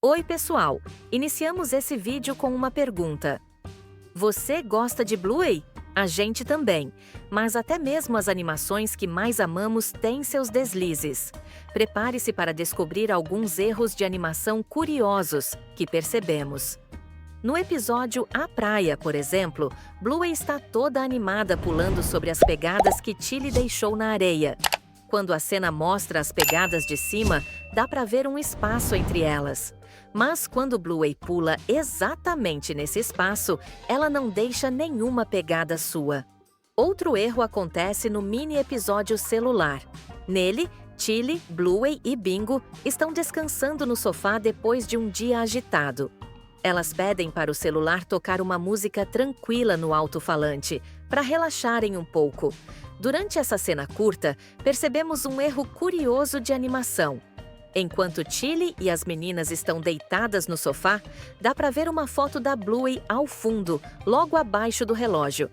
Oi, pessoal! Iniciamos esse vídeo com uma pergunta. Você gosta de Bluey? A gente também, mas até mesmo as animações que mais amamos têm seus deslizes. Prepare-se para descobrir alguns erros de animação curiosos que percebemos. No episódio A Praia, por exemplo, Bluey está toda animada pulando sobre as pegadas que Tilly deixou na areia. Quando a cena mostra as pegadas de cima, dá para ver um espaço entre elas. Mas quando Bluey pula exatamente nesse espaço, ela não deixa nenhuma pegada sua. Outro erro acontece no mini-episódio celular. Nele, Tilly, Bluey e Bingo estão descansando no sofá depois de um dia agitado. Elas pedem para o celular tocar uma música tranquila no alto-falante, para relaxarem um pouco. Durante essa cena curta, percebemos um erro curioso de animação. Enquanto Tilly e as meninas estão deitadas no sofá, dá para ver uma foto da Bluey ao fundo, logo abaixo do relógio.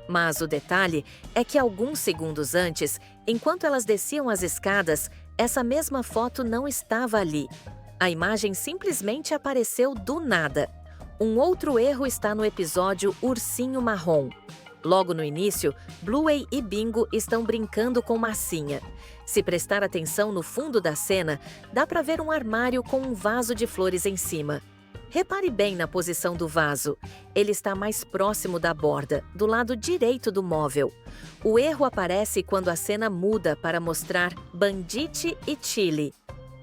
Mas o detalhe é que alguns segundos antes, enquanto elas desciam as escadas, essa mesma foto não estava ali. A imagem simplesmente apareceu do nada. Um outro erro está no episódio Ursinho Marrom. Logo no início, Bluey e Bingo estão brincando com massinha. Se prestar atenção no fundo da cena, dá para ver um armário com um vaso de flores em cima. Repare bem na posição do vaso. Ele está mais próximo da borda, do lado direito do móvel. O erro aparece quando a cena muda para mostrar Bandit e Tilly.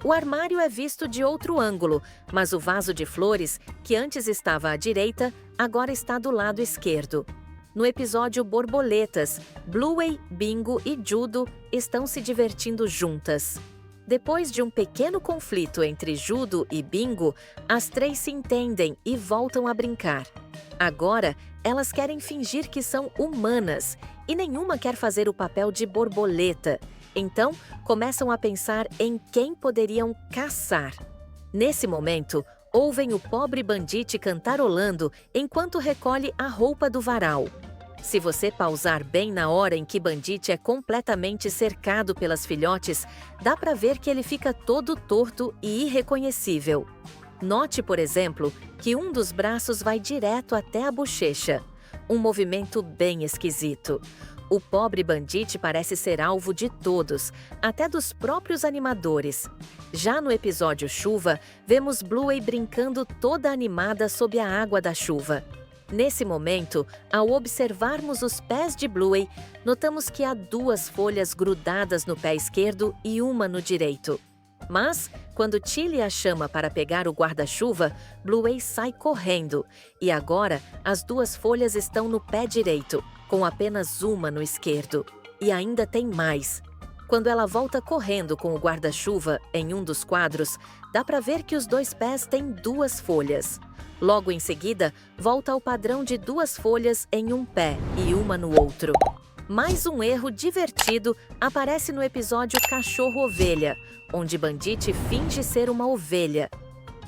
O armário é visto de outro ângulo, mas o vaso de flores, que antes estava à direita, agora está do lado esquerdo. No episódio Borboletas, Bluey, Bingo e Judo estão se divertindo juntas. Depois de um pequeno conflito entre Judo e Bingo, as três se entendem e voltam a brincar. Agora, elas querem fingir que são humanas e nenhuma quer fazer o papel de borboleta. Então, começam a pensar em quem poderiam caçar. Nesse momento, ouvem o pobre Bandit cantarolando enquanto recolhe a roupa do varal. Se você pausar bem na hora em que Bandit é completamente cercado pelas filhotes, dá para ver que ele fica todo torto e irreconhecível. Note, por exemplo, que um dos braços vai direto até a bochecha. Um movimento bem esquisito. O pobre Bandit parece ser alvo de todos, até dos próprios animadores. Já no episódio Chuva, vemos Bluey brincando toda animada sob a água da chuva. Nesse momento, ao observarmos os pés de Bluey, notamos que há duas folhas grudadas no pé esquerdo e uma no direito. Mas, quando Tilly a chama para pegar o guarda-chuva, Bluey sai correndo, e agora as duas folhas estão no pé direito, com apenas uma no esquerdo. E ainda tem mais. Quando ela volta correndo com o guarda-chuva em um dos quadros, dá para ver que os dois pés têm duas folhas. Logo em seguida, volta ao padrão de duas folhas em um pé e uma no outro. Mais um erro divertido aparece no episódio Cachorro-Ovelha, onde Bandit finge ser uma ovelha.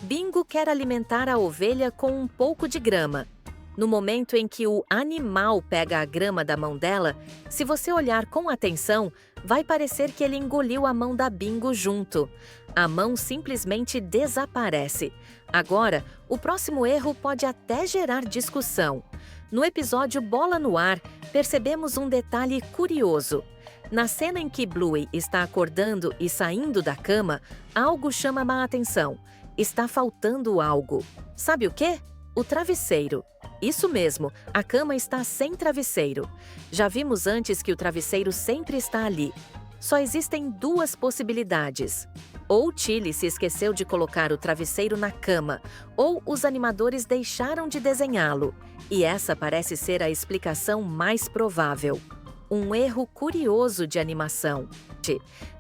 Bingo quer alimentar a ovelha com um pouco de grama. No momento em que o animal pega a grama da mão dela, se você olhar com atenção, vai parecer que ele engoliu a mão da Bingo junto. A mão simplesmente desaparece. Agora, o próximo erro pode até gerar discussão. No episódio Bola no Ar, percebemos um detalhe curioso. Na cena em que Bluey está acordando e saindo da cama, algo chama a atenção. Está faltando algo. Sabe o quê? O travesseiro. Isso mesmo, a cama está sem travesseiro. Já vimos antes que o travesseiro sempre está ali. Só existem duas possibilidades. Ou Tilly se esqueceu de colocar o travesseiro na cama, ou os animadores deixaram de desenhá-lo. E essa parece ser a explicação mais provável. Um erro curioso de animação.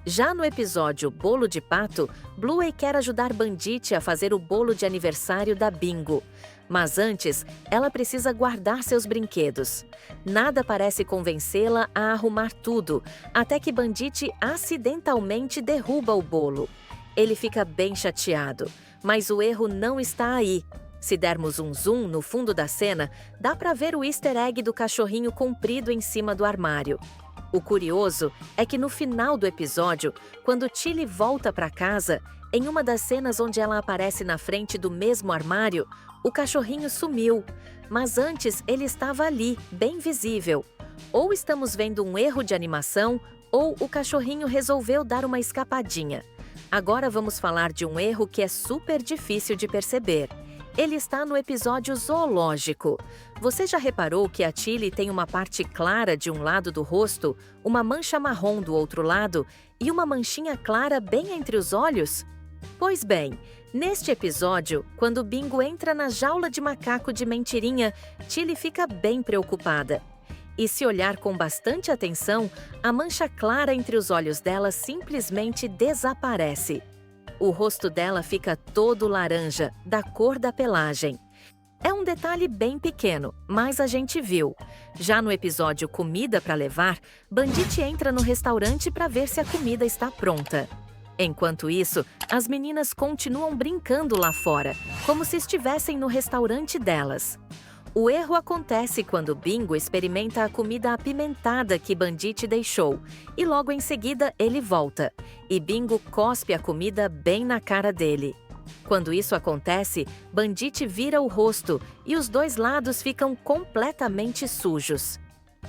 Já no episódio Bolo de Pato, Bluey quer ajudar Bandit a fazer o bolo de aniversário da Bingo. Mas antes, ela precisa guardar seus brinquedos. Nada parece convencê-la a arrumar tudo, até que Bandit acidentalmente derruba o bolo. Ele fica bem chateado, mas o erro não está aí. Se dermos um zoom no fundo da cena, dá para ver o easter egg do cachorrinho comprido em cima do armário. O curioso é que no final do episódio, quando Tilly volta para casa, Em uma das cenas onde ela aparece na frente do mesmo armário, o cachorrinho sumiu, mas antes ele estava ali, bem visível. Ou estamos vendo um erro de animação, ou o cachorrinho resolveu dar uma escapadinha. Agora vamos falar de um erro que é super difícil de perceber. Ele está no episódio zoológico. Você já reparou que a Tilly tem uma parte clara de um lado do rosto, uma mancha marrom do outro lado e uma manchinha clara bem entre os olhos? Pois bem, neste episódio, quando Bingo entra na jaula de macaco de mentirinha, Tilly fica bem preocupada. E se olhar com bastante atenção, a mancha clara entre os olhos dela simplesmente desaparece. O rosto dela fica todo laranja, da cor da pelagem. É um detalhe bem pequeno, mas a gente viu. Já no episódio Comida para Levar, Bandit entra no restaurante para ver se a comida está pronta. Enquanto isso, as meninas continuam brincando lá fora, como se estivessem no restaurante delas. O erro acontece quando Bingo experimenta a comida apimentada que Bandit deixou, e logo em seguida ele volta, e Bingo cospe a comida bem na cara dele. Quando isso acontece, Bandit vira o rosto e os dois lados ficam completamente sujos.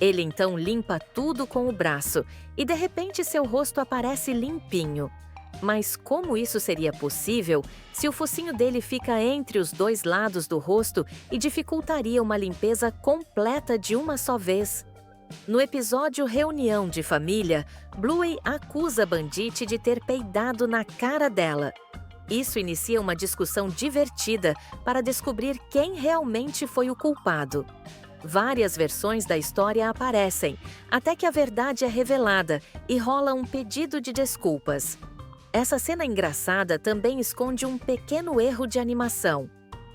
Ele então limpa tudo com o braço e de repente seu rosto aparece limpinho. Mas como isso seria possível se o focinho dele fica entre os dois lados do rosto e dificultaria uma limpeza completa de uma só vez? No episódio Reunião de Família, Bluey acusa Bandit de ter peidado na cara dela. Isso inicia uma discussão divertida para descobrir quem realmente foi o culpado. Várias versões da história aparecem, até que a verdade é revelada e rola um pedido de desculpas. Essa cena engraçada também esconde um pequeno erro de animação.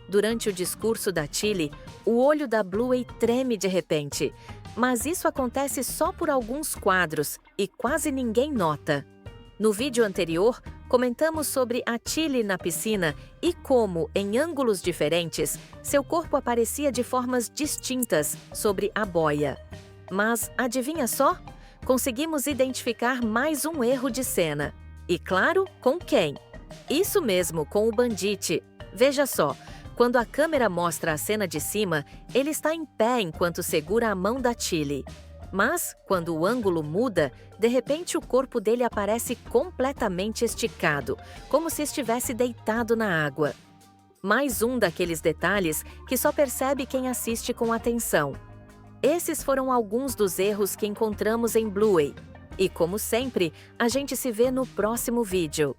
Durante o discurso da Tilly, o olho da Bluey treme de repente, mas isso acontece só por alguns quadros e quase ninguém nota. No vídeo anterior, comentamos sobre a Tilly na piscina e como, em ângulos diferentes, seu corpo aparecia de formas distintas sobre a boia. Mas, adivinha só? Conseguimos identificar mais um erro de cena. E claro, com quem? Isso mesmo, com o Bandit. Veja só, quando a câmera mostra a cena de cima, ele está em pé enquanto segura a mão da Tilly. Mas, quando o ângulo muda, de repente o corpo dele aparece completamente esticado, como se estivesse deitado na água. Mais um daqueles detalhes que só percebe quem assiste com atenção. Esses foram alguns dos erros que encontramos em Bluey. E como sempre, a gente se vê no próximo vídeo.